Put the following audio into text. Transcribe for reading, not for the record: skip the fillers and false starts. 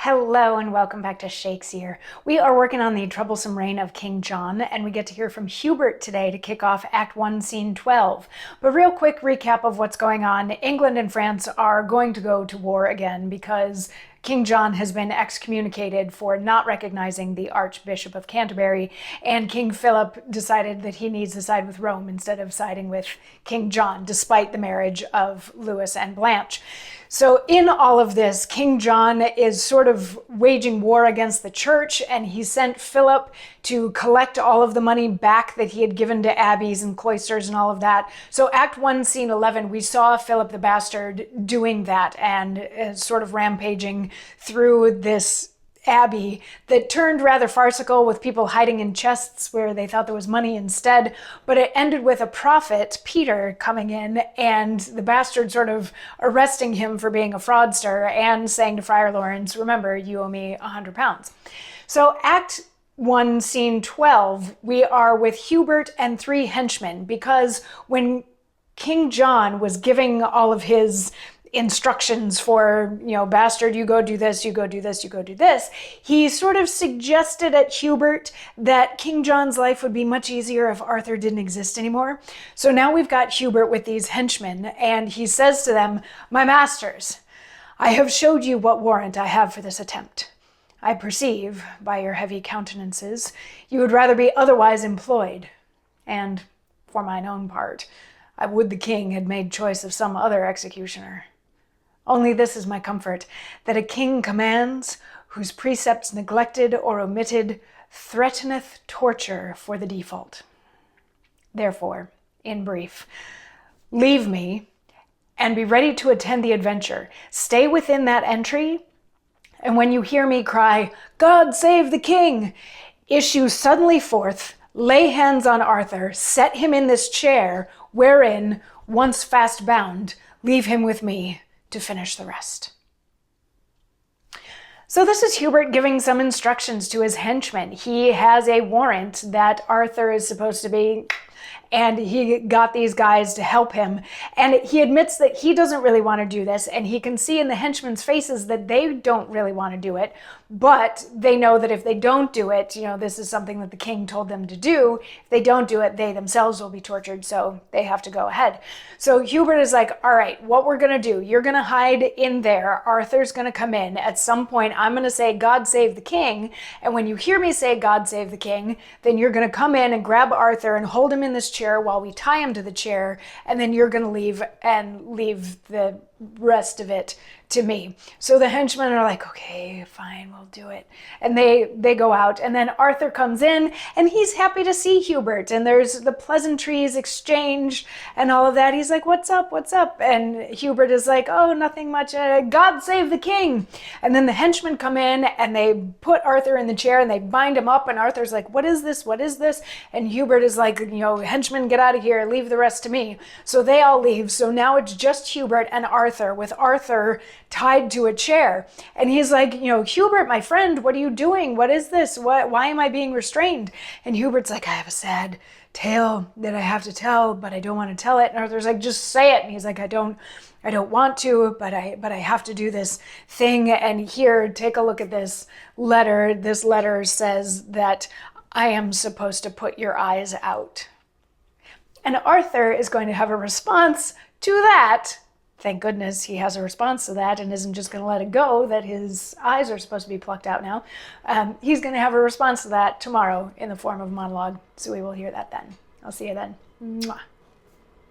Hello and welcome back to Shakesyear. We are working on the Troublesome Reign of King John, and we get to hear from Hubert today to kick off Act 1, Scene 12. But real quick recap of what's going on. England and France are going to go to war again because King John has been excommunicated for not recognizing the Archbishop of Canterbury, and King Philip decided that he needs to side with Rome instead of siding with King John, despite the marriage of Louis and Blanche. So in all of this, King John is sort of waging war against the church, and he sent Philip to collect all of the money back that he had given to abbeys and cloisters and all of that. So Act 1, Scene 11, we saw Philip the Bastard doing that and sort of rampaging through this abbey that turned rather farcical with people hiding in chests where they thought there was money instead. But it ended with a prophet, Peter, coming in and the bastard sort of arresting him for being a fraudster and saying to Friar Lawrence, remember, you owe me £100. So Act 1, Scene 12, we are with Hubert and 3 henchmen, because when King John was giving all of his instructions for, bastard, you go do this, you go do this, you go do this, he sort of suggested at Hubert that King John's life would be much easier if Arthur didn't exist anymore. So now we've got Hubert with these henchmen, and he says to them, my masters, I have showed you what warrant I have for this attempt. I perceive, by your heavy countenances, you would rather be otherwise employed. And, for mine own part, I would the king had made choice of some other executioner. Only this is my comfort, that a king commands, whose precepts neglected or omitted, threateneth torture for the default. Therefore, in brief, leave me, and be ready to attend the adventure. Stay within that entry, and when you hear me cry, God save the king, issue suddenly forth, lay hands on Arthur, set him in this chair, wherein, once fast bound, leave him with me to finish the rest. So this is Hubert giving some instructions to his henchmen. He has a warrant that Arthur is supposed to be, and he got these guys to help him. And he admits that he doesn't really want to do this, and he can see in the henchmen's faces that they don't really want to do it, but they know that if they don't do it, this is something that the king told them to do. If they don't do it, they themselves will be tortured, so they have to go ahead. So Hubert is like, all right, what we're going to do, you're going to hide in there. Arthur's going to come in. At some point, I'm going to say, God save the king. And when you hear me say, God save the king, then you're going to come in and grab Arthur and hold him in this chair while we tie him to the chair, and then you're going to leave and leave the rest of it to me. So the henchmen are like, okay, fine, we'll do it. And they go out, and then Arthur comes in, and he's happy to see Hubert, and there's the pleasantries exchanged and all of that. He's like, what's up, what's up? And Hubert is like, oh, nothing much, God save the king. And then the henchmen come in, and they put Arthur in the chair, and they bind him up, and Arthur's like, what is this, what is this? And Hubert is like, henchmen, get out of here, leave the rest to me. So they all leave, so now it's just Hubert and Arthur, with Arthur tied to a chair. And he's like, Hubert, my friend, what are you doing? What is this? Why am I being restrained? And Hubert's like, I have a sad tale that I have to tell, but I don't want to tell it. And Arthur's like, just say it. And he's like, I don't want to, but I have to do this thing. And here, take a look at this letter. This letter says that I am supposed to put your eyes out. And Arthur is going to have a response to that. Thank goodness he has a response to that and isn't just going to let it go that his eyes are supposed to be plucked out now. He's going to have a response to that tomorrow in the form of a monologue, so we will hear that then. I'll see you then. Mwah.